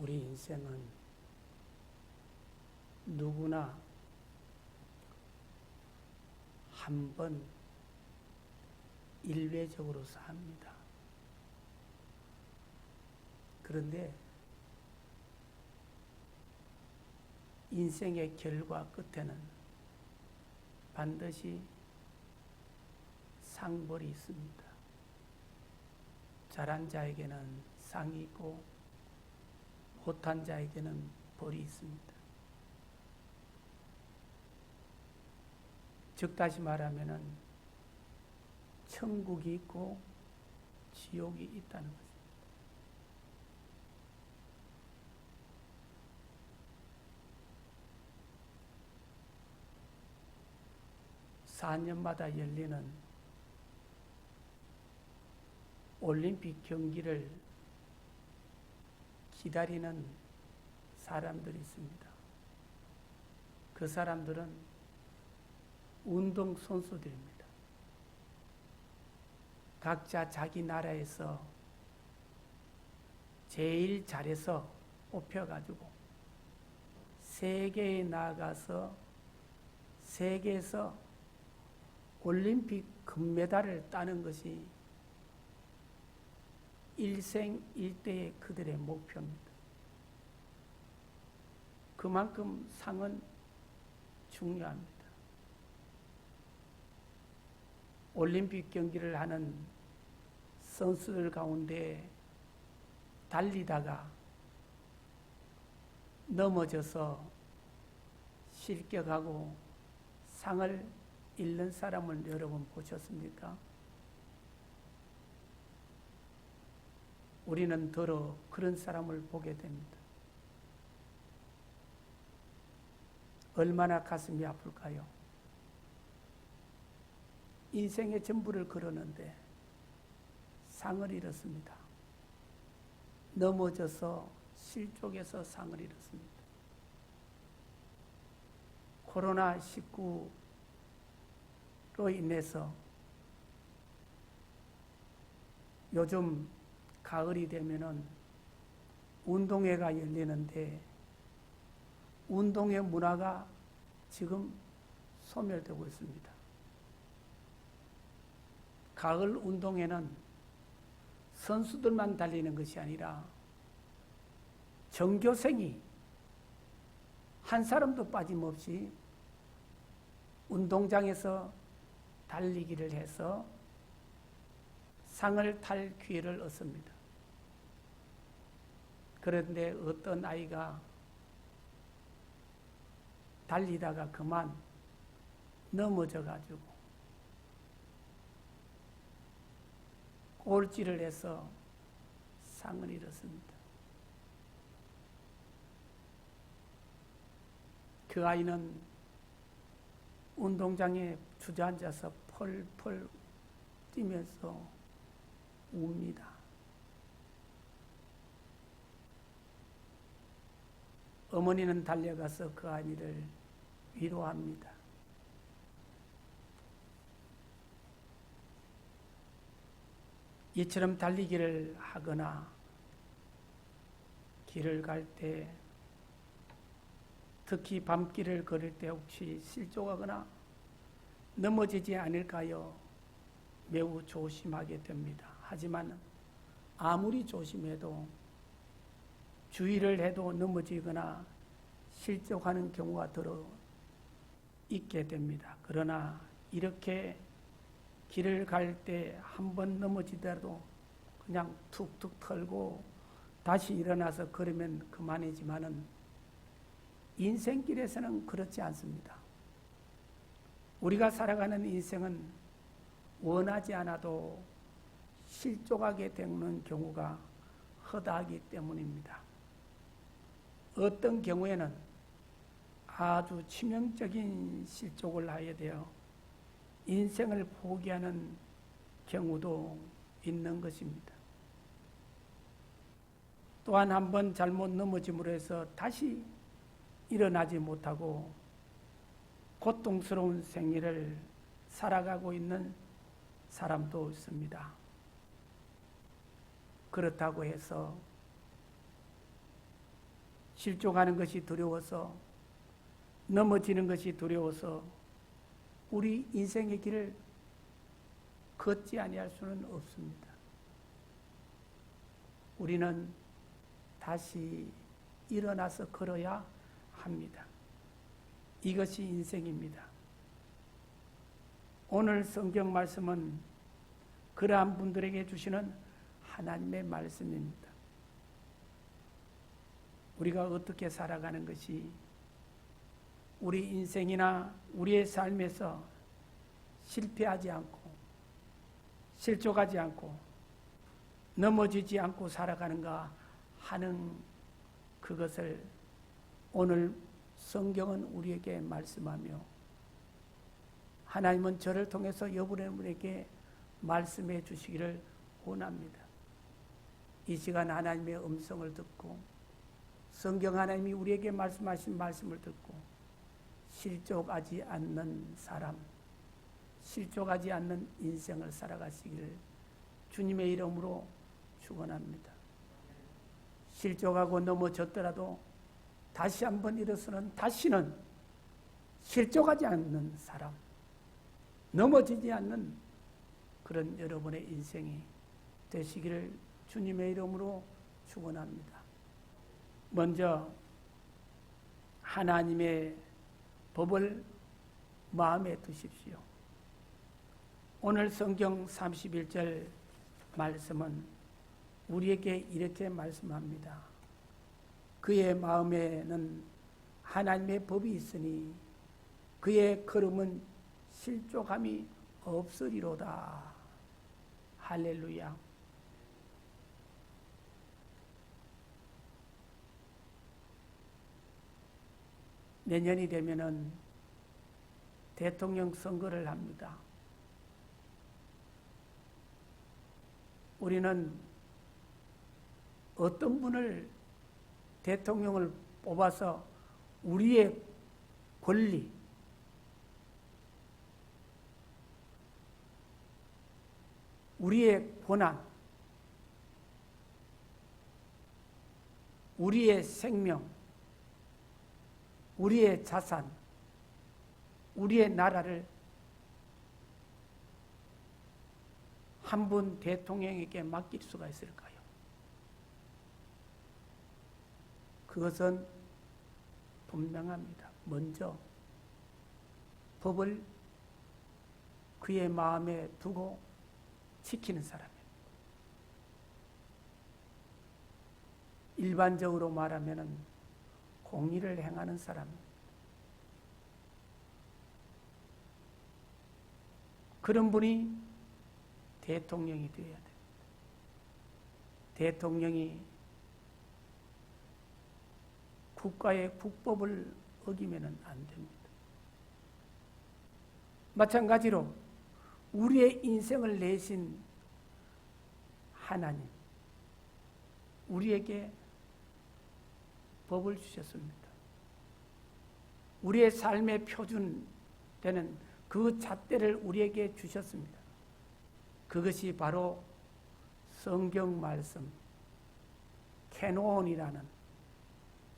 우리 인생은 누구나 한 번 일회적으로 삽니다. 그런데 인생의 결과 끝에는 반드시 상벌이 있습니다. 잘한 자에게는 상이 있고 못한 자에게는 벌이 있습니다. 즉 다시 말하면은 천국이 있고 지옥이 있다는 것입니다. (4년마다) 열리는 올림픽 경기를 기다리는 사람들이 있습니다. 그 사람들은 운동선수들입니다. 각자 자기 나라에서 제일 잘해서 뽑혀가지고 세계에 나가서 세계에서 올림픽 금메달을 따는 것이 일생일대의 그들의 목표입니다. 그만큼 상은 중요합니다. 올림픽 경기를 하는 선수들 가운데 달리다가 넘어져서 실격하고 상을 잃는 사람을 여러분 보셨습니까? 우리는 더러 그런 사람을 보게 됩니다. 얼마나 가슴이 아플까요? 인생의 전부를 걸었는데 상을 잃었습니다. 넘어져서 실족해서 상을 잃었습니다. 코로나19로 인해서 요즘 가을이 되면은 운동회가 열리는데 운동회 문화가 지금 소멸되고 있습니다. 가을 운동회는 선수들만 달리는 것이 아니라 전교생이 한 사람도 빠짐없이 운동장에서 달리기를 해서 상을 탈 기회를 얻습니다. 그런데 어떤 아이가 달리다가 그만 넘어져가지고 꼴찌를 해서 상을 잃었습니다. 그 아이는 운동장에 주저앉아서 펄펄 뛰면서 웁니다. 어머니는 달려가서 그 아이를 위로합니다. 이처럼 달리기를 하거나 길을 갈 때, 특히 밤길을 걸을 때 혹시 실족하거나 넘어지지 않을까요? 매우 조심하게 됩니다. 하지만 아무리 조심해도 주의를 해도 넘어지거나 실족하는 경우가 더러 있게 됩니다. 그러나 이렇게 길을 갈 때 한 번 넘어지더라도 그냥 툭툭 털고 다시 일어나서 걸으면 그만이지만은 인생길에서는 그렇지 않습니다. 우리가 살아가는 인생은 원하지 않아도 실족하게 되는 경우가 허다하기 때문입니다. 어떤 경우에는 아주 치명적인 실족을 하게 되어 인생을 포기하는 경우도 있는 것입니다. 또한 한 번 잘못 넘어짐으로 해서 다시 일어나지 못하고 고통스러운 생애를 살아가고 있는 사람도 있습니다. 그렇다고 해서 실족하는 것이 두려워서, 넘어지는 것이 두려워서 우리 인생의 길을 걷지 아니할 수는 없습니다. 우리는 다시 일어나서 걸어야 합니다. 이것이 인생입니다. 오늘 성경 말씀은 그러한 분들에게 주시는 하나님의 말씀입니다. 우리가 어떻게 살아가는 것이 우리 인생이나 우리의 삶에서 실패하지 않고 실족하지 않고 넘어지지 않고 살아가는가 하는 그것을 오늘 성경은 우리에게 말씀하며 하나님은 저를 통해서 여러분에게 말씀해 주시기를 원합니다. 이 시간 하나님의 음성을 듣고 성경 하나님이 우리에게 말씀하신 말씀을 듣고 실족하지 않는 사람, 실족하지 않는 인생을 살아가시기를 주님의 이름으로 축원합니다. 실족하고 넘어졌더라도 다시 한번 일어서는 다시는 실족하지 않는 사람, 넘어지지 않는 그런 여러분의 인생이 되시기를 주님의 이름으로 축원합니다. 먼저 하나님의 법을 마음에 두십시오. 오늘 성경 31절 말씀은 우리에게 이렇게 말씀합니다. 그의 마음에는 하나님의 법이 있으니 그의 걸음은 실족함이 없으리로다. 할렐루야. 내년이 되면은 대통령 선거를 합니다. 우리는 어떤 분을 대통령을 뽑아서 우리의 권리, 우리의 권한, 우리의 생명, 우리의 자산, 우리의 나라를 한 분 대통령에게 맡길 수가 있을까요? 그것은 분명합니다. 먼저 법을 그의 마음에 두고 지키는 사람입니다. 일반적으로 말하면 공의를 행하는 사람입니다. 그런 분이 대통령이 되어야 됩니다. 대통령이 국가의 국법을 어기면 안 됩니다. 마찬가지로 우리의 인생을 내신 하나님, 우리에게 법을 주셨습니다. 우리의 삶의 표준 되는 그 잣대를 우리에게 주셨습니다. 그것이 바로 성경 말씀, 캐논이라는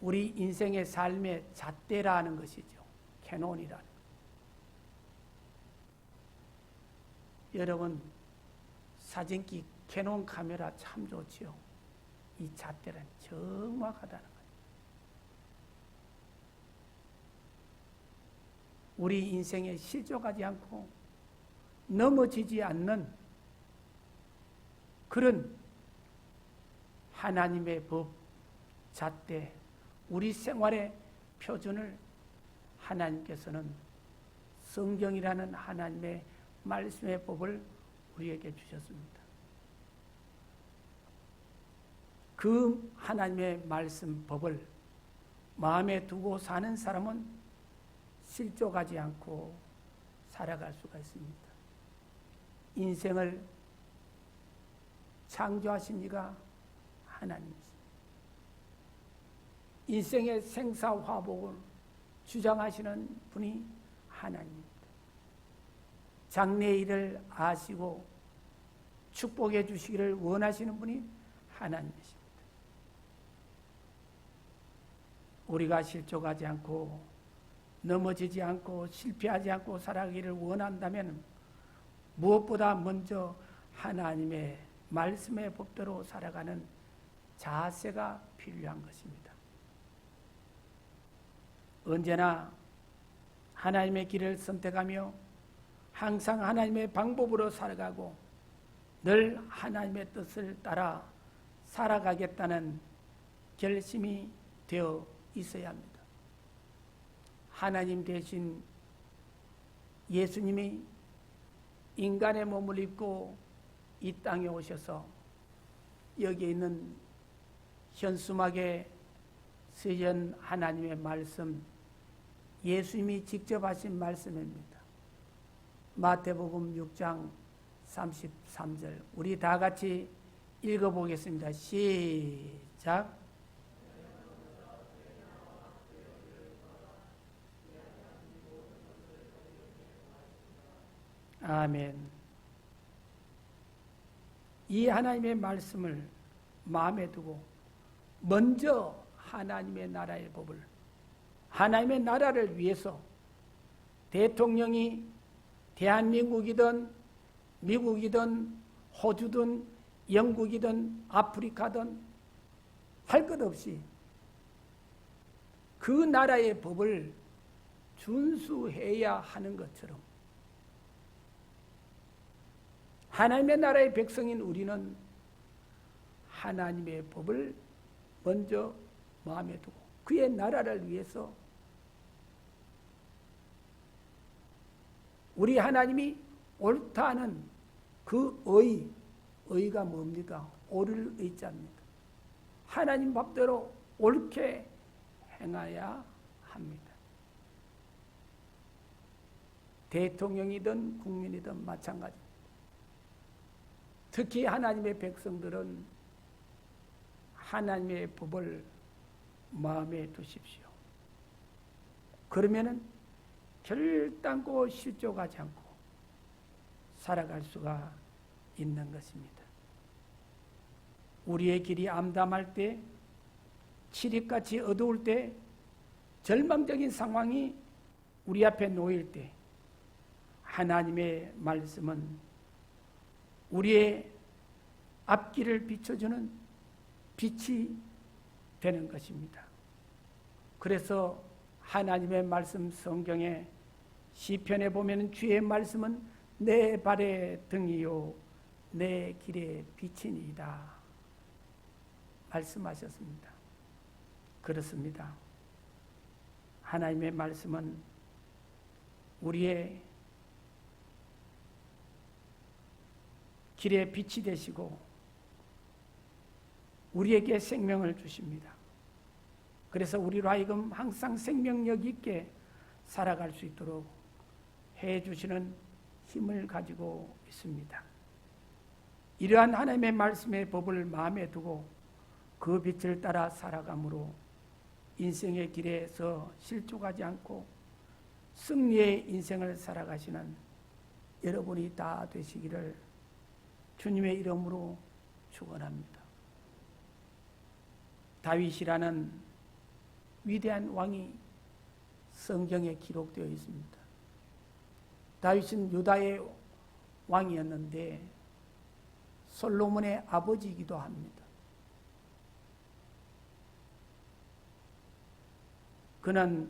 우리 인생의 삶의 잣대라는 것이죠. 캐논이라는. 여러분, 사진기 캐논 카메라 참 좋지요. 이 잣대는 정확하다는 거예요. 우리 인생에 실족하지 않고 넘어지지 않는 그런 하나님의 법, 잣대, 우리 생활의 표준을 하나님께서는 성경이라는 하나님의 말씀의 법을 우리에게 주셨습니다. 그 하나님의 말씀 법을 마음에 두고 사는 사람은 실족하지 않고 살아갈 수가 있습니다. 인생을 창조하신 이가 하나님이십니다. 인생의 생사화복을 주장하시는 분이 하나님입니다. 장래의 일을 아시고 축복해 주시기를 원하시는 분이 하나님이십니다. 우리가 실족하지 않고 넘어지지 않고 실패하지 않고 살아가기를 원한다면 무엇보다 먼저 하나님의 말씀의 법대로 살아가는 자세가 필요한 것입니다. 언제나 하나님의 길을 선택하며 항상 하나님의 방법으로 살아가고 늘 하나님의 뜻을 따라 살아가겠다는 결심이 되어 있어야 합니다. 하나님 대신 예수님이 인간의 몸을 입고 이 땅에 오셔서 여기에 있는 현수막에 쓰여진 하나님의 말씀, 예수님이 직접 하신 말씀입니다. 마태복음 6장 33절 우리 다 같이 읽어보겠습니다. 시작. 아멘. 이 하나님의 말씀을 마음에 두고 먼저 하나님의 나라의 법을, 하나님의 나라를 위해서 대통령이 대한민국이든 미국이든 호주든 영국이든 아프리카든 할 것 없이 그 나라의 법을 준수해야 하는 것처럼 하나님의 나라의 백성인 우리는 하나님의 법을 먼저 마음에 두고 그의 나라를 위해서 우리 하나님이 옳다 하는 그 의가 뭡니까? 옳을 의자입니다. 하나님 법대로 옳게 행해야 합니다. 대통령이든 국민이든 마찬가지입니다. 특히 하나님의 백성들은 하나님의 법을 마음에 두십시오. 그러면은 결단코 실족하지 않고 살아갈 수가 있는 것입니다. 우리의 길이 암담할 때, 칠흑같이 어두울 때, 절망적인 상황이 우리 앞에 놓일 때 하나님의 말씀은 우리의 앞길을 비춰주는 빛이 되는 것입니다. 그래서 하나님의 말씀 성경에 시편에 보면 주의 말씀은 내 발의 등이요 내 길의 빛이니이다 말씀하셨습니다. 그렇습니다. 하나님의 말씀은 우리의 길의 빛이 되시고 우리에게 생명을 주십니다. 그래서 우리로 하여금 항상 생명력 있게 살아갈 수 있도록 해주시는 힘을 가지고 있습니다. 이러한 하나님의 말씀의 법을 마음에 두고 그 빛을 따라 살아감으로 인생의 길에서 실족하지 않고 승리의 인생을 살아가시는 여러분이 다 되시기를 주님의 이름으로 축원합니다. 다윗이라는 위대한 왕이 성경에 기록되어 있습니다. 다윗은 유다의 왕이었는데 솔로몬의 아버지이기도 합니다. 그는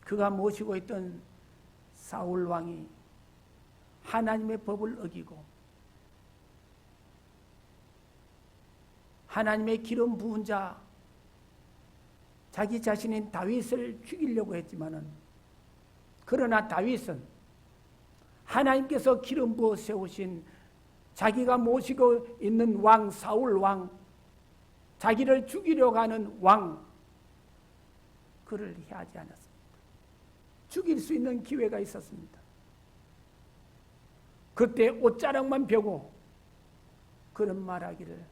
그가 모시고 있던 사울 왕이 하나님의 법을 어기고 하나님의 기름 부은 자 자기 자신인 다윗을 죽이려고 했지만은 그러나 다윗은 하나님께서 기름 부어 세우신 자기가 모시고 있는 왕 사울 왕 자기를 죽이려고 하는 왕 그를 해하지 않았습니다. 죽일 수 있는 기회가 있었습니다. 그때 옷자락만 펴고 그런 말하기를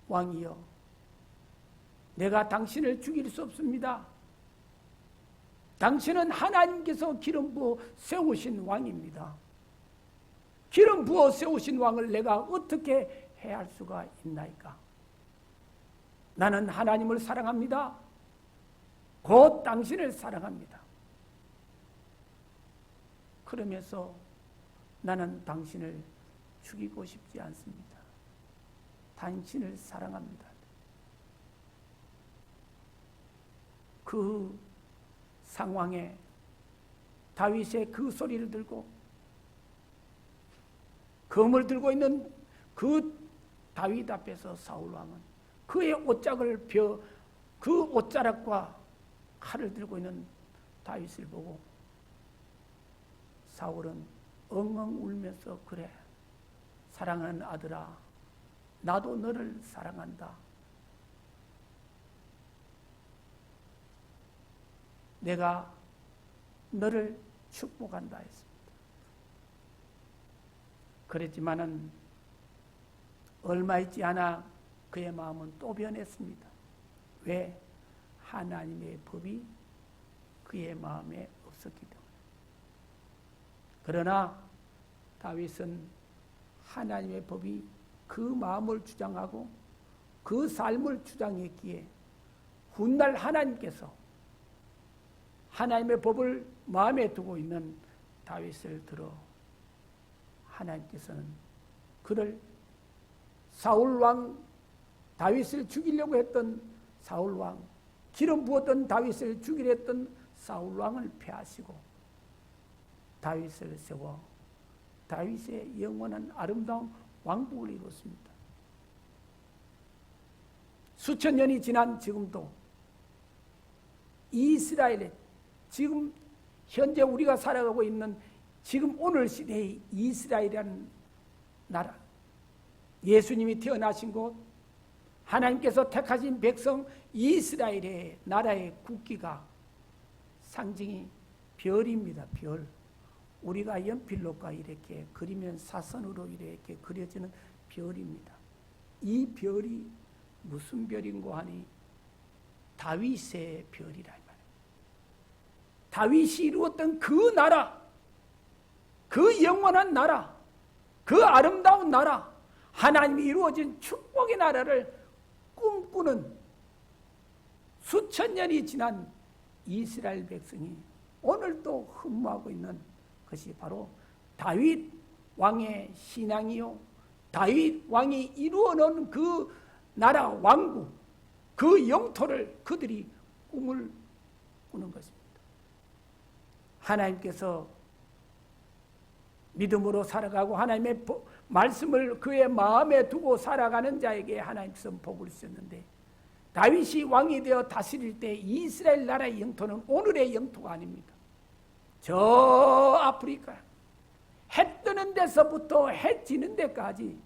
왕이여 내가 당신을 죽일 수 없습니다. 당신은 하나님께서 기름 부어 세우신 왕입니다. 기름 부어 세우신 왕을 내가 어떻게 해할 수가 있나이까? 나는 하나님을 사랑합니다. 곧 당신을 사랑합니다. 그러면서 나는 당신을 죽이고 싶지 않습니다. 당신을 사랑합니다. 그 상황에 다윗의 그 소리를 들고 검을 들고 있는 그 다윗 앞에서 사울 왕은 그의 옷짝을 그 옷자락과 칼을 들고 있는 다윗을 보고 사울은 엉엉 울면서 그래 사랑하는 아들아 나도 너를 사랑한다. 내가 너를 축복한다 했습니다. 그랬지만은 얼마 있지 않아 그의 마음은 또 변했습니다. 왜? 하나님의 법이 그의 마음에 없었기 때문에. 그러나 다윗은 하나님의 법이 그 마음을 주장하고 그 삶을 주장했기에 훗날 하나님께서 하나님의 법을 마음에 두고 있는 다윗을 들어 하나님께서는 그를 사울왕 다윗을 죽이려고 했던 사울왕 기름 부었던 다윗을 죽이려 했던 사울왕을 패하시고 다윗을 세워 다윗의 영원한 아름다운 왕국을 이뤘습니다. 수천 년이 지난 지금도 이스라엘의 지금 현재 우리가 살아가고 있는 지금 오늘 시대의 이스라엘이라는 나라 예수님이 태어나신 곳 하나님께서 택하신 백성 이스라엘의 나라의 국기가 상징이 별입니다. 별. 우리가 연필로가 이렇게 그리면 사선으로 이렇게 그려지는 별입니다. 이 별이 무슨 별인고 하니 다윗의 별이라 말이에요. 다윗이 이루었던 그 나라, 그 영원한 나라, 그 아름다운 나라, 하나님이 이루어진 축복의 나라를 꿈꾸는 수천 년이 지난 이스라엘 백성이 오늘도 흠모하고 있는 것이 바로 다윗 왕의 신앙이요, 다윗 왕이 이루어놓은 그 나라 왕국, 그 영토를 그들이 꿈을 꾸는 것입니다. 하나님께서 믿음으로 살아가고 하나님의 말씀을 그의 마음에 두고 살아가는 자에게 하나님께서 복을 주셨는데 다윗이 왕이 되어 다스릴 때 이스라엘 나라의 영토는 오늘의 영토가 아닙니다. 저 아프리카 해 뜨는 데서부터 해 지는 데까지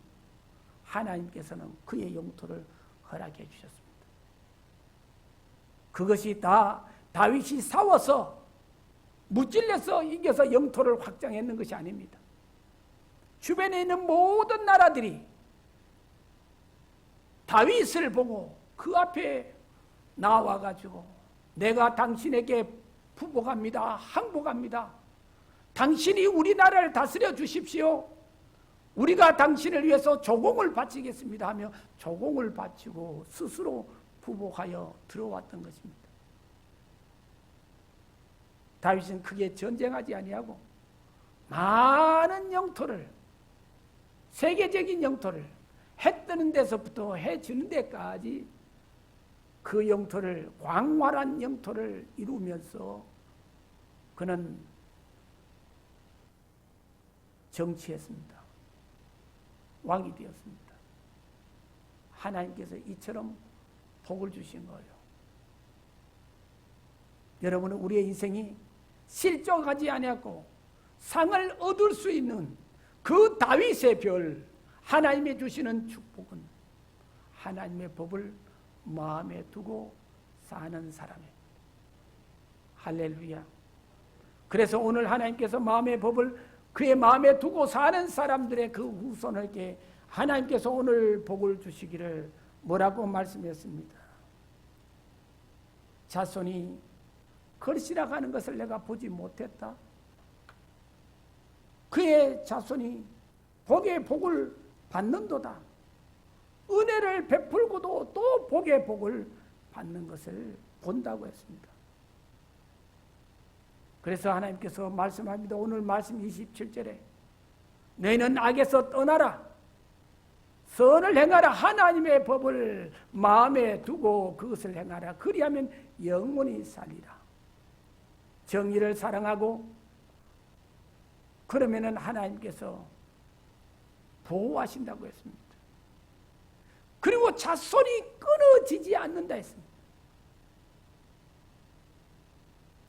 하나님께서는 그의 영토를 허락해 주셨습니다. 그것이 다 다윗이 싸워서 무찔려서 이겨서 영토를 확장했는 것이 아닙니다. 주변에 있는 모든 나라들이 다윗을 보고 그 앞에 나와가지고 내가 당신에게 부복합니다. 항복합니다. 당신이 우리나라를 다스려 주십시오. 우리가 당신을 위해서 조공을 바치겠습니다 하며 조공을 바치고 스스로 부복하여 들어왔던 것입니다. 다윗은 크게 전쟁하지 아니하고 많은 영토를 세계적인 영토를 해 뜨는 데서부터 해 지는 데까지 그 영토를 광활한 영토를 이루면서 그는 정치했습니다. 왕이 되었습니다. 하나님께서 이처럼 복을 주신 거예요. 여러분은 우리의 인생이 실족하지 아니하고 상을 얻을 수 있는 그 다윗의 별 하나님이 주시는 축복은 하나님의 법을 마음에 두고 사는 사람입니다. 할렐루야. 그래서 오늘 하나님께서 마음의 법을 그의 마음에 두고 사는 사람들의 그 후손에게 하나님께서 오늘 복을 주시기를 뭐라고 말씀했습니다. 자손이 걸시락하는 것을 내가 보지 못했다. 그의 자손이 복의 복을 받는도다. 은혜를 베풀고도 또 복의 복을 받는 것을 본다고 했습니다. 그래서 하나님께서 말씀합니다. 오늘 말씀 27절에 너희는 악에서 떠나라. 선을 행하라. 하나님의 법을 마음에 두고 그것을 행하라. 그리하면 영원히 살리라. 정의를 사랑하고 그러면은 하나님께서 보호하신다고 했습니다. 그리고 자손이 끊어지지 않는다 했습니다.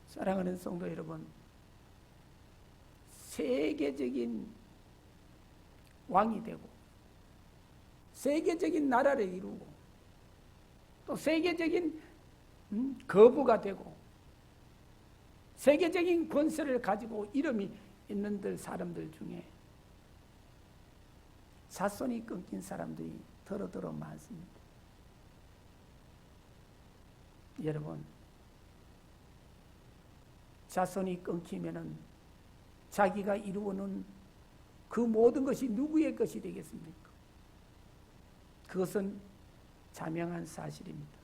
사랑하는 성도 여러분, 세계적인 왕이 되고 세계적인 나라를 이루고 또 세계적인 거부가 되고 세계적인 권세를 가지고 이름이 있는 사람들 중에 자손이 끊긴 사람들이 더러더러 많습니다. 여러분, 자손이 끊기면은 자기가 이루어놓은 그 모든 것이 누구의 것이 되겠습니까? 그것은 자명한 사실입니다.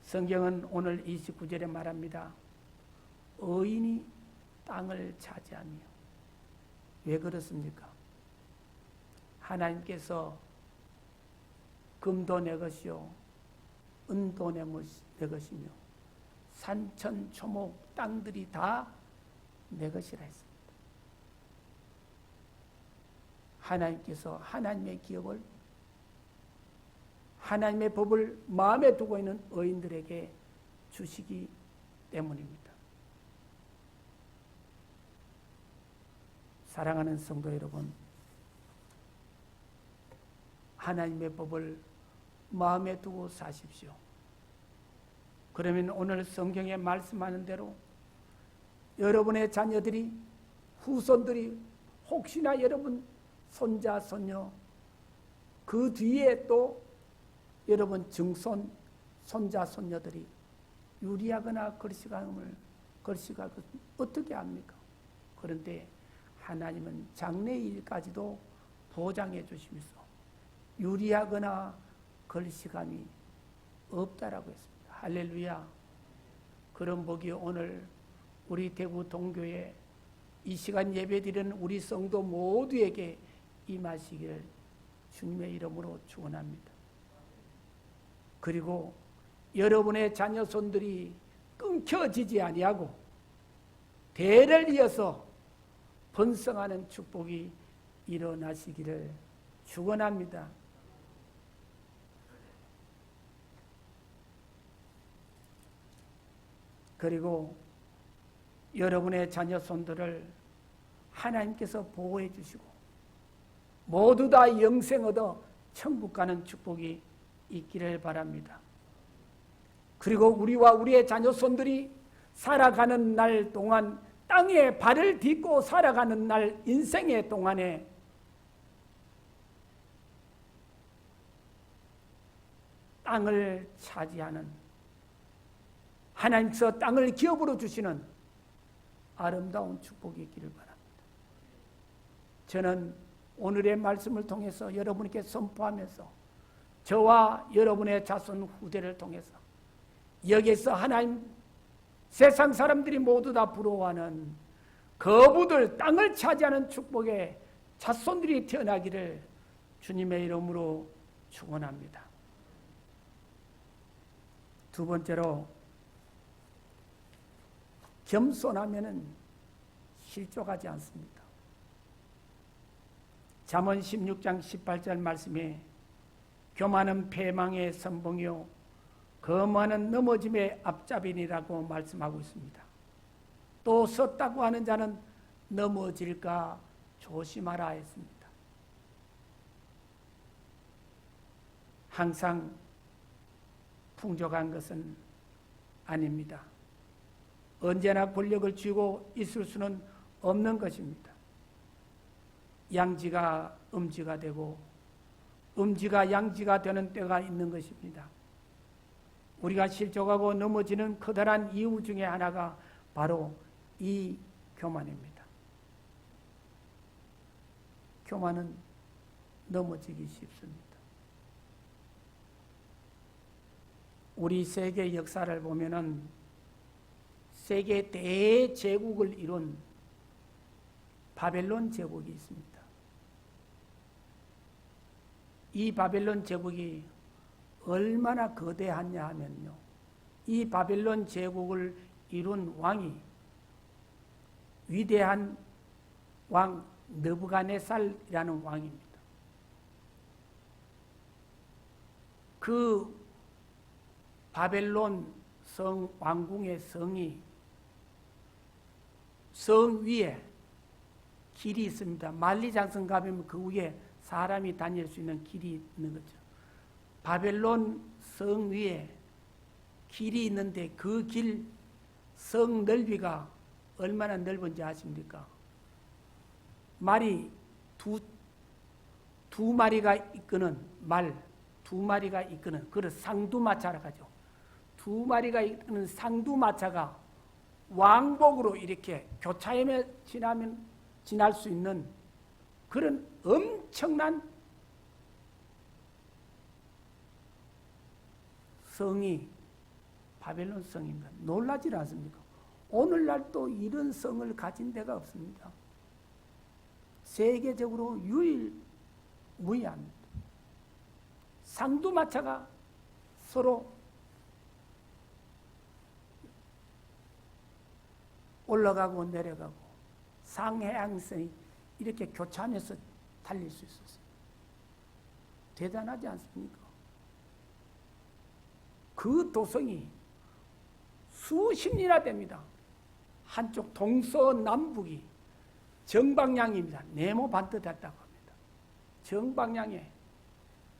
성경은 오늘 29절에 말합니다. 의인이 땅을 차지하며. 왜 그렇습니까? 하나님께서 금도 내 것이요 은도 내 것이며 산천 초목 땅들이 다 내 것이라 했습니다. 하나님께서 하나님의 기업을 하나님의 법을 마음에 두고 있는 의인들에게 주시기 때문입니다. 사랑하는 성도 여러분, 하나님의 법을 마음에 두고 사십시오. 그러면 오늘 성경에 말씀하는 대로 여러분의 자녀들이, 후손들이, 혹시나 여러분 손자, 손녀, 그 뒤에 또 여러분 증손, 손자, 손녀들이 유리하거나 걸시감을 어떻게 합니까? 그런데 하나님은 장래일까지도 보장해 주시면서 유리하거나 걸시감이 없다라고 했습니다. 할렐루야. 그런 복이 오늘 우리 대구 동교회 이 시간 예배드리는 우리 성도 모두에게 임하시기를 주님의 이름으로 축원합니다. 그리고 여러분의 자녀손들이 끊겨지지 아니하고 대를 이어서 번성하는 축복이 일어나시기를 축원합니다. 그리고 여러분의 자녀손들을 하나님께서 보호해 주시고 모두 다 영생 얻어 천국 가는 축복이 있기를 바랍니다. 그리고 우리와 우리의 자녀손들이 살아가는 날 동안 땅에 발을 딛고 살아가는 날 인생의 동안에 땅을 차지하는 하나님께서 땅을 기업으로 주시는 아름다운 축복이 있기를 바랍니다. 저는 오늘의 말씀을 통해서 여러분께 선포하면서 저와 여러분의 자손 후대를 통해서 여기서 하나님 세상 사람들이 모두 다 부러워하는 거부들 땅을 차지하는 축복의 자손들이 태어나기를 주님의 이름으로 축원합니다. 두 번째로 겸손하면은 실족하지 않습니다. 잠언 16장 18절 말씀에 교만은 패망의 선봉이요 거만은 넘어짐의 앞잡이니라고 말씀하고 있습니다. 또 섰다고 하는 자는 넘어질까 조심하라 했습니다. 항상 풍족한 것은 아닙니다. 언제나 권력을 쥐고 있을 수는 없는 것입니다. 양지가 음지가 되고 음지가 양지가 되는 때가 있는 것입니다. 우리가 실족하고 넘어지는 커다란 이유 중에 하나가 바로 이 교만입니다. 교만은 넘어지기 쉽습니다. 우리 세계 역사를 보면은 세계 대제국을 이룬 바벨론 제국이 있습니다. 이 바벨론 제국이 얼마나 거대하냐 하면요, 이 바벨론 제국을 이룬 왕이 위대한 왕 느부갓네살이라는 왕입니다. 그 바벨론 성 왕궁의 성이 성 위에 길이 있습니다. 만리장성 가면 그 위에 사람이 다닐 수 있는 길이 있는 거죠. 바벨론 성 위에 길이 있는데 그 길 성 넓이가 얼마나 넓은지 아십니까? 말이 두 마리가 이끄는 말, 두 마리가 이끄는, 그걸 상두마차라고 하죠. 두 마리가 이끄는 상두마차가 왕복으로 이렇게 교차하며 지날 수 있는 그런 엄청난 성이 바벨론 성입니다. 놀라지 않습니까? 오늘날 또 이런 성을 가진 데가 없습니다. 세계적으로 유일무이합니다. 상두마차가 서로 올라가고 내려가고 상해양성이 이렇게 교차하면서 달릴 수 있었어요. 대단하지 않습니까? 그 도성이 수십 리나 됩니다. 한쪽 동서남북이 정방향입니다. 네모 반듯했다고 합니다. 정방향에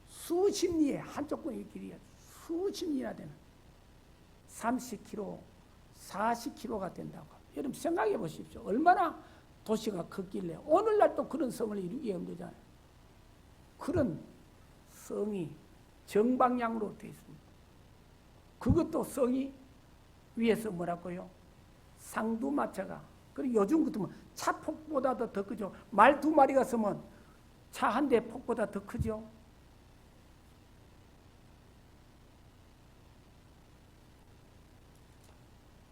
수십 리에 한쪽 군의 길이가 수십 리나 되는 30km, 40km가 된다고 합니다. 여러분 생각해 보십시오. 얼마나 도시가 컸길래 오늘날 또 그런 성을 이루기 힘들잖아요. 그런 성이 정방향으로 되어 있습니다. 그것도 성이 위에서 뭐라고요? 상두마차가. 그리고 요즘 같으면 차 폭보다도 더 크죠. 말 두 마리가 서면 차 한 대 폭보다 더 크죠.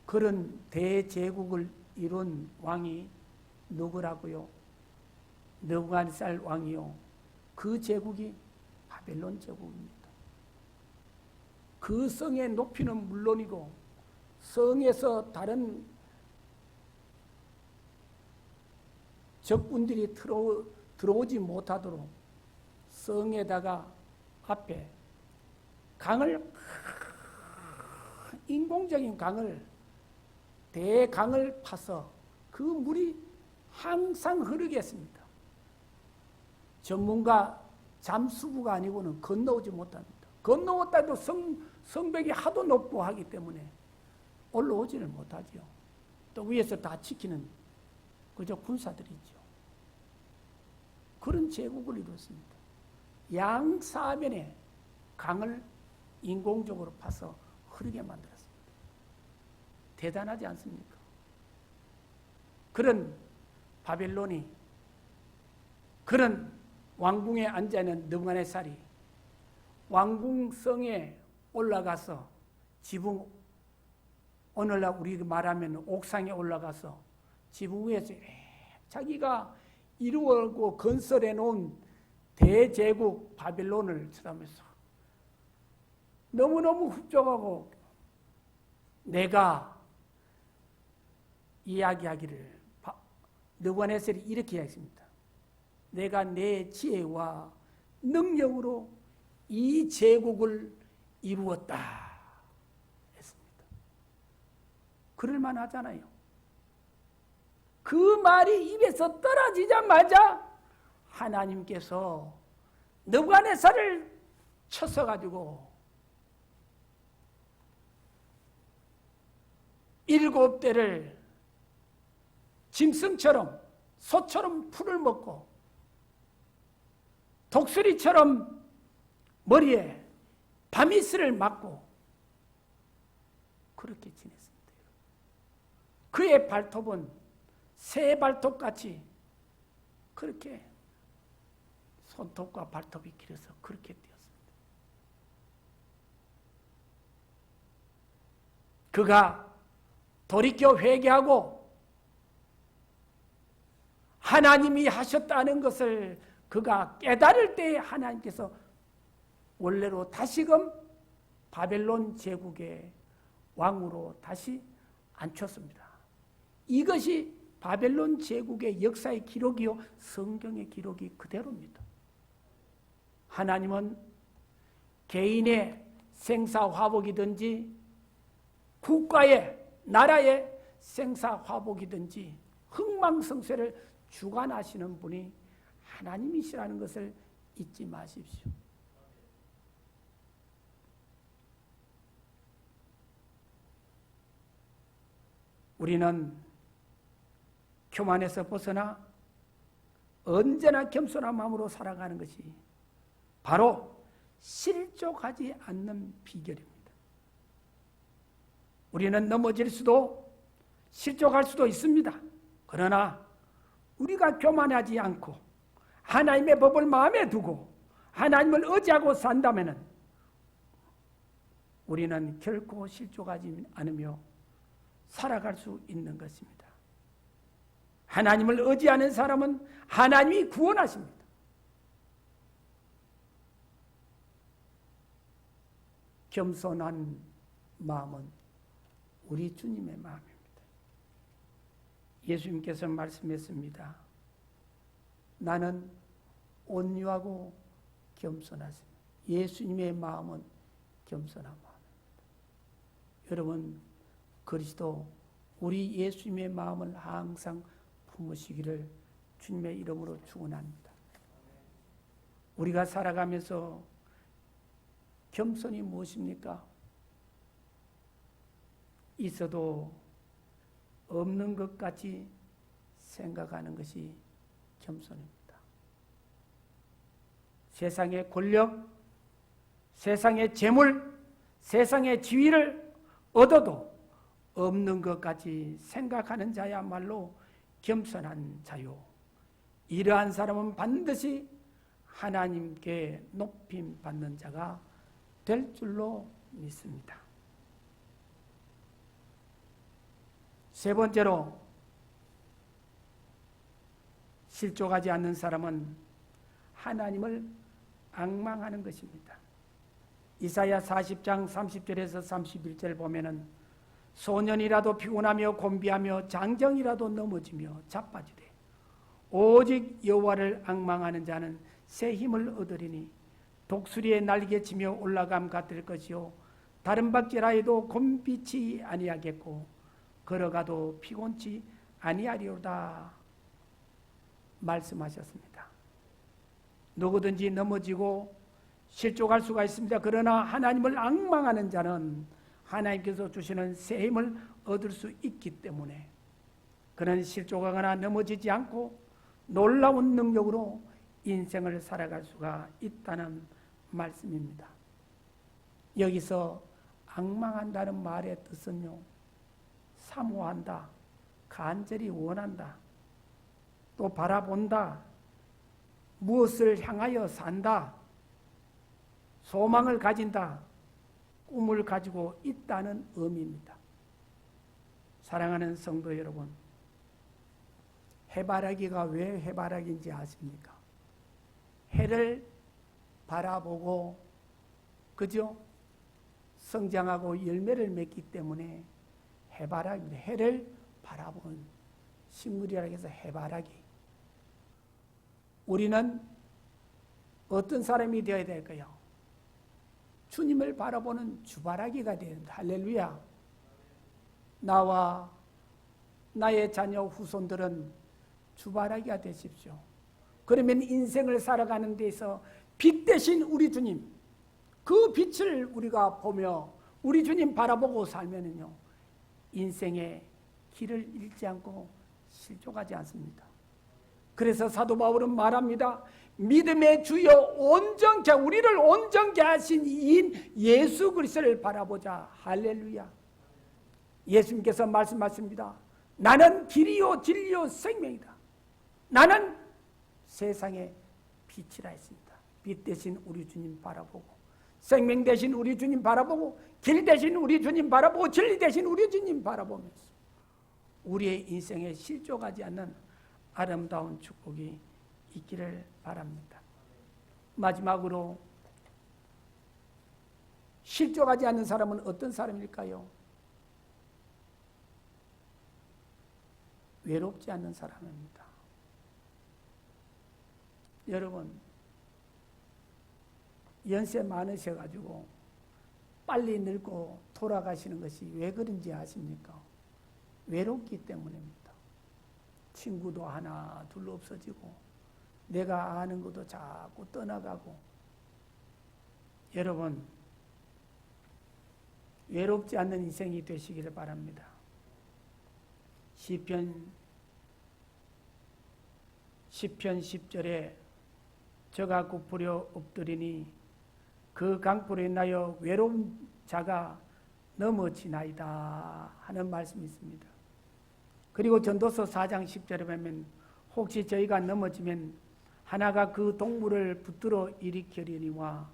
그런 대제국을 이룬 왕이 누구라고요? 느부갓네살 왕이요. 그 제국이 바벨론 제국입니다. 그 성의 높이는 물론이고 성에서 다른 적군들이 들어오지 못하도록 성에다가 앞에 강을, 인공적인 강을, 대강을 파서 그 물이 항상 흐르게 했습니다. 전문가 잠수부가 아니고는 건너오지 못합니다. 건너왔다 해도 성벽이 하도 높고 하기 때문에 올라오지를 못하죠. 또 위에서 다 지키는 그저 군사들이죠. 그런 제국을 이뤘습니다. 양사면에 강을 인공적으로 파서 흐르게 만들었습니다. 대단하지 않습니까? 그런 바벨론이, 그런 왕궁에 앉아있는 느부갓네살이 왕궁성에 올라가서 지붕, 오늘날 우리 말하면 옥상에 올라가서 지붕 위에서 자기가 이루고 건설해 놓은 대제국 바벨론을 쳐다보면서 너무너무 흡족하고, 내가 이야기하기를 느부갓네살이 이렇게 이야기했습니다. 내가 내 지혜와 능력으로 이 제국을 이루었다 했습니다. 그럴만 하잖아요. 그 말이 입에서 떨어지자마자 하나님께서 느부갓네살을 쳐서가지고 7대를 짐승처럼, 소처럼 풀을 먹고 독수리처럼 머리에 바미스를 맞고 그렇게 지냈습니다. 그의 발톱은 새 발톱같이 그렇게 손톱과 발톱이 길어서 그렇게 되었습니다. 그가 돌이켜 회개하고 하나님이 하셨다는 것을 그가 깨달을 때 하나님께서 원래로 다시금 바벨론 제국의 왕으로 다시 앉혔습니다. 이것이 바벨론 제국의 역사의 기록이요 성경의 기록이 그대로입니다. 하나님은 개인의 생사화복이든지 국가의 나라의 생사화복이든지 흥망성쇠를 주관하시는 분이 하나님이시라는 것을 잊지 마십시오. 우리는 교만에서 벗어나 언제나 겸손한 마음으로 살아가는 것이 바로 실족하지 않는 비결입니다. 우리는 넘어질 수도 실족할 수도 있습니다. 그러나 우리가 교만하지 않고 하나님의 법을 마음에 두고 하나님을 의지하고 산다면 우리는 결코 실족하지 않으며 살아갈 수 있는 것입니다. 하나님을 의지하는 사람은 하나님이 구원하십니다. 겸손한 마음은 우리 주님의 마음입니다. 예수님께서 말씀했습니다. 나는 온유하고 겸손하십니다. 예수님의 마음은 겸손한 마음입니다. 여러분, 그리스도 우리 예수님의 마음을 항상 품으시기를 주님의 이름으로 축원합니다. 우리가 살아가면서 겸손이 무엇입니까? 있어도 없는 것 같이 생각하는 것이 겸손입니다. 세상의 권력, 세상의 재물, 세상의 지위를 얻어도 없는 것 같이 생각하는 자야말로 겸손한 자요. 이러한 사람은 반드시 하나님께 높임 받는 자가 될 줄로 믿습니다. 세 번째로, 실족하지 않는 사람은 하나님을 앙망하는 것입니다. 이사야 40장 30절에서 31절 보면은 소년이라도 피곤하며 곤비하며 장정이라도 넘어지며 자빠지되 오직 여호와를 앙망하는 자는 새 힘을 얻으리니 독수리의 날개치며 올라감 같을 것이요 다른 박질하여도 곤비치 아니하겠고 걸어가도 피곤치 아니하리로다 말씀하셨습니다. 누구든지 넘어지고 실족할 수가 있습니다. 그러나 하나님을 앙망하는 자는 하나님께서 주시는 새 힘을 얻을 수 있기 때문에 그는 실족하거나 넘어지지 않고 놀라운 능력으로 인생을 살아갈 수가 있다는 말씀입니다. 여기서 앙망한다는 말의 뜻은요, 사모한다, 간절히 원한다, 또 바라본다, 무엇을 향하여 산다, 소망을 가진다, 꿈을 가지고 있다는 의미입니다. 사랑하는 성도 여러분, 해바라기가 왜 해바라기인지 아십니까? 해를 바라보고 그죠? 성장하고 열매를 맺기 때문에 해바라기입니다. 해를 바라보는 식물이라고 해서 해바라기. 우리는 어떤 사람이 되어야 될까요? 주님을 바라보는 주바라기가 되는 할렐루야. 나와 나의 자녀 후손들은 주바라기가 되십시오. 그러면 인생을 살아가는 데서 빛 대신 우리 주님, 그 빛을 우리가 보며 우리 주님 바라보고 살면은요, 인생의 길을 잃지 않고 실족하지 않습니다. 그래서 사도 바울은 말합니다. 믿음의 주여 온전케, 우리를 온전케 하신 이인 예수 그리스도를 바라보자. 할렐루야. 예수님께서 말씀하십니다. 나는 길이요 진리요 생명이다. 나는 세상의 빛이라 했습니다. 빛 대신 우리 주님 바라보고, 생명 대신 우리 주님 바라보고, 길 대신 우리 주님 바라보고, 진리 대신 우리 주님 바라보면서 우리의 인생에 실족하지 않는 아름다운 축복이 있기를 바랍니다. 마지막으로 실족하지 않는 사람은 어떤 사람일까요? 외롭지 않는 사람입니다. 여러분, 연세 많으셔가지고 빨리 늙고 돌아가시는 것이 왜 그런지 아십니까? 외롭기 때문입니다. 친구도 하나 둘 없어지고 내가 아는 것도 자꾸 떠나가고. 여러분, 외롭지 않는 인생이 되시기를 바랍니다. 시편 10절에 저가 굽으려 엎드리니 그 강불에 인하여 외로운 자가 넘어지나이다 하는 말씀이 있습니다. 그리고 전도서 4장 10절에 보면 혹시 저희가 넘어지면 하나가 그 동물을 붙들어 일으키려니와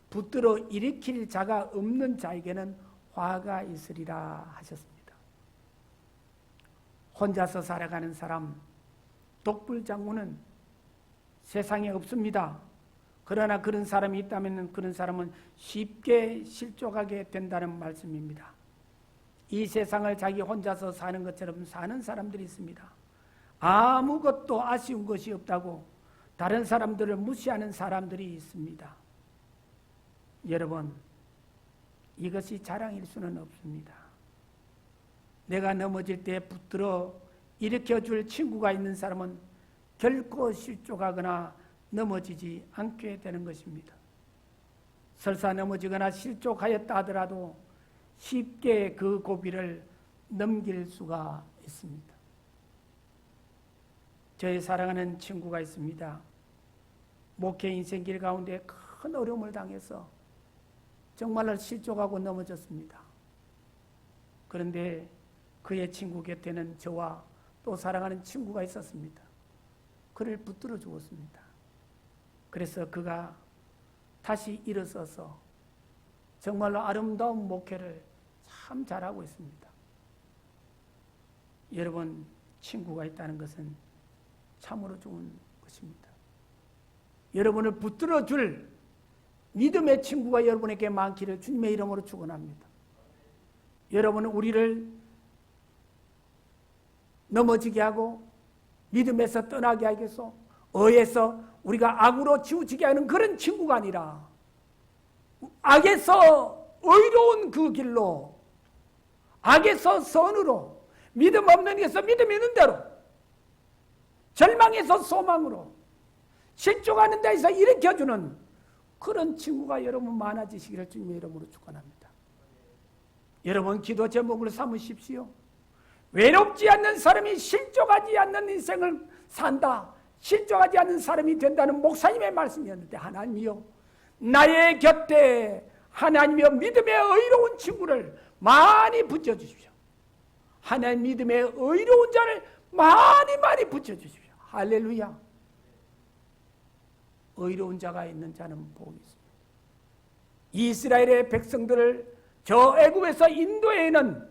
붙들어 일으킬 자가 없는 자에게는 화가 있으리라 하셨습니다. 혼자서 살아가는 사람, 독불장군은 세상에 없습니다. 그러나 그런 사람이 있다면 그런 사람은 쉽게 실족하게 된다는 말씀입니다. 이 세상을 자기 혼자서 사는 것처럼 사는 사람들이 있습니다. 아무것도 아쉬운 것이 없다고 다른 사람들을 무시하는 사람들이 있습니다. 여러분, 이것이 자랑일 수는 없습니다. 내가 넘어질 때 붙들어 일으켜줄 친구가 있는 사람은 결코 실족하거나 넘어지지 않게 되는 것입니다. 설사 넘어지거나 실족하였다 하더라도 쉽게 그 고비를 넘길 수가 있습니다. 저의 사랑하는 친구가 있습니다. 목회 인생길 가운데 큰 어려움을 당해서 정말로 실족하고 넘어졌습니다. 그런데 그의 친구 곁에는 저와 또 사랑하는 친구가 있었습니다. 그를 붙들어 주었습니다. 그래서 그가 다시 일어서서 정말로 아름다운 목회를 참 잘하고 있습니다. 여러분, 친구가 있다는 것은 참으로 좋은 것입니다. 여러분을 붙들어 줄 믿음의 친구가 여러분에게 많기를 주님의 이름으로 축원합니다. 여러분은 우리를 넘어지게 하고 믿음에서 떠나게 하겠소, 의에서 우리가 악으로 치우치게 하는 그런 친구가 아니라 악에서 의로운 그 길로, 악에서 선으로, 믿음 없는 데서 믿음 있는 대로, 절망에서 소망으로, 실족하는 데서 일으켜주는 그런 친구가 여러분 많아지시기를 주님의 이름으로 축원합니다. 여러분, 기도 제목을 삼으십시오. 외롭지 않는 사람이 실족하지 않는 인생을 산다, 실족하지 않는 사람이 된다는 목사님의 말씀이었는데, 하나님이여, 나의 곁에 하나님이여 믿음의 의로운 친구를 많이 붙여주십시오. 하나님 믿음의 의로운 자를 많이 붙여주십시오. 할렐루야. 의로운 자가 있는 자는 복이 있습니다. 이스라엘의 백성들을 저 애굽에서 인도해는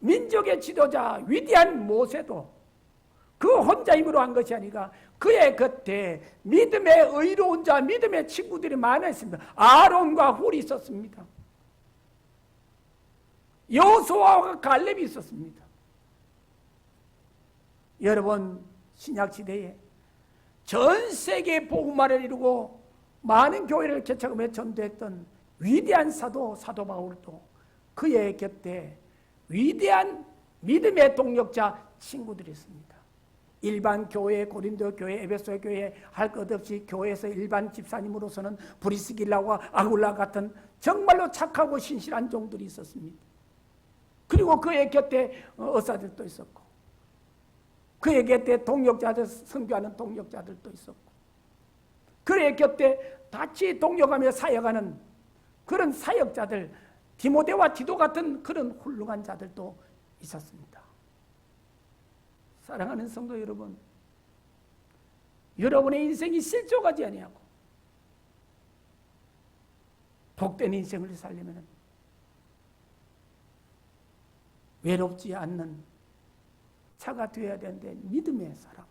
민족의 지도자 위대한 모세도 그 혼자 힘으로 한 것이 아니라 그의 곁에 믿음의 의로운 자, 믿음의 친구들이 많아 있습니다. 아론과 훌이 있었습니다. 여호수아와 갈렙이 있었습니다. 여러분, 신약시대에 전 세계 복음화를 이루고 많은 교회를 개척하며 전도했던 위대한 사도 바울도 그의 곁에 위대한 믿음의 동력자 친구들이 있습니다. 일반 교회, 고린도 교회, 에베소 교회 할 것 없이 교회에서 일반 집사님으로서는 브리스길라와 아굴라 같은 정말로 착하고 신실한 종들이 있었습니다. 그리고 그의 곁에 의사들도 있었고, 그의 곁에 동역자들, 선교하는 동역자들도 있었고, 그의 곁에 같이 동역하며 사역하는 그런 사역자들, 디모데와 디도 같은 그런 훌륭한 자들도 있었습니다. 사랑하는 성도 여러분, 여러분의 인생이 실족하지 아니하고 복된 인생을 살려면 외롭지 않는 자가 되어야 되는데 믿음의 사람,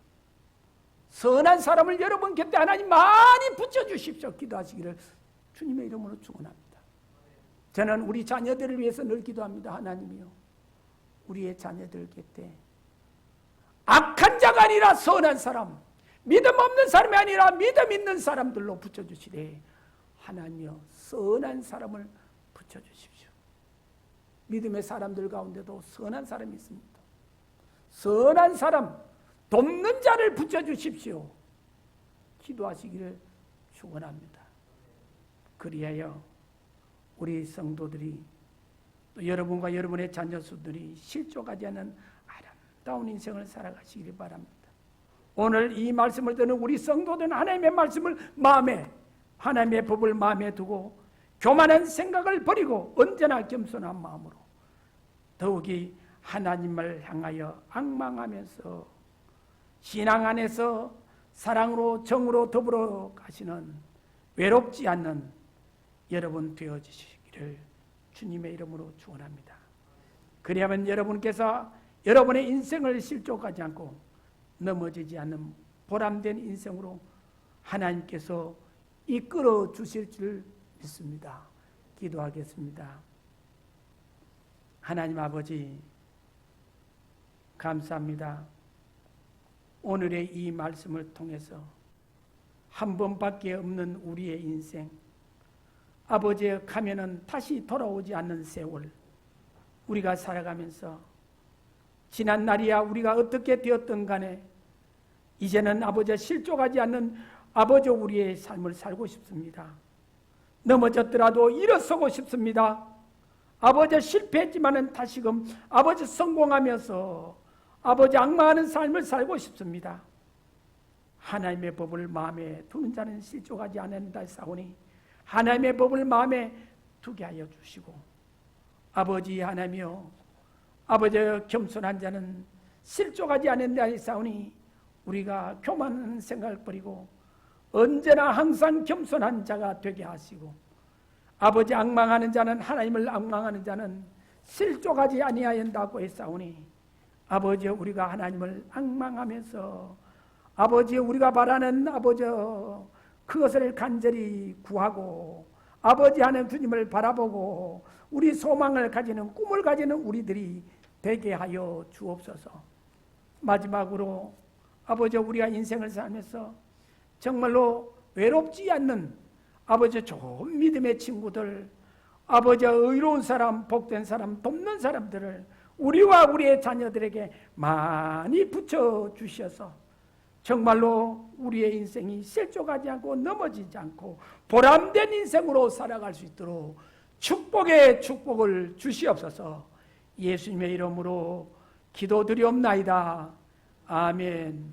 선한 사람을 여러분 곁에 하나님 많이 붙여주십시오. 기도하시기를 주님의 이름으로 축원합니다. 저는 우리 자녀들을 위해서 늘 기도합니다. 하나님이요, 우리의 자녀들 곁에 악한 자가 아니라 선한 사람, 믿음 없는 사람이 아니라 믿음 있는 사람들로 붙여주시되 하나님이요, 선한 사람을 붙여주십시오. 믿음의 사람들 가운데도 선한 사람이 있습니다. 선한 사람, 돕는 자를 붙여주십시오. 기도하시기를 축원합니다. 그리하여 우리 성도들이 또 여러분과 여러분의 자녀수들이 실족하지 않는 아름다운 인생을 살아가시기를 바랍니다. 오늘 이 말씀을 듣는 우리 성도들은 하나님의 말씀을 마음에, 하나님의 법을 마음에 두고 교만한 생각을 버리고 언제나 겸손한 마음으로 더욱이 하나님을 향하여 앙망하면서 신앙 안에서 사랑으로 정으로 더불어 가시는 외롭지 않는 여러분 되어주시기를 주님의 이름으로 축원합니다. 그리하면 여러분께서 여러분의 인생을 실족하지 않고 넘어지지 않는 보람된 인생으로 하나님께서 이끌어 주실 줄 믿습니다. 기도하겠습니다. 하나님 아버지, 감사합니다. 오늘의 이 말씀을 통해서 한 번밖에 없는 우리의 인생, 아버지의 가면은 다시 돌아오지 않는 세월, 우리가 살아가면서 지난 날이야 우리가 어떻게 되었든 간에 이제는 아버지 실족하지 않는 아버지 우리의 삶을 살고 싶습니다. 넘어졌더라도 일어서고 싶습니다. 아버지 실패했지만은 다시금 아버지 성공하면서 아버지 악마하는 삶을 살고 싶습니다. 하나님의 법을 마음에 두는 자는 실족하지 않는다 사오니 하나님의 법을 마음에 두게 하여 주시고, 아버지 하나님이여, 아버지 겸손한 자는 실족하지 않는다 사오니 우리가 교만한 생각을 버리고 언제나 항상 겸손한 자가 되게 하시고, 아버지 악망하는 자는, 하나님을 악망하는 자는 실족하지 아니하였다고 했사오니 아버지 우리가 하나님을 악망하면서 아버지 우리가 바라는 아버지 그것을 간절히 구하고 아버지 하는 주님을 바라보고 우리 소망을 가지는, 꿈을 가지는 우리들이 되게 하여 주옵소서. 마지막으로 아버지 우리가 인생을 살면서 정말로 외롭지 않는 아버지 좋은 믿음의 친구들, 아버지 의로운 사람, 복된 사람, 돕는 사람들을 우리와 우리의 자녀들에게 많이 붙여주셔서 정말로 우리의 인생이 실족하지 않고 넘어지지 않고 보람된 인생으로 살아갈 수 있도록 축복의 축복을 주시옵소서. 예수님의 이름으로 기도드리옵나이다. 아멘.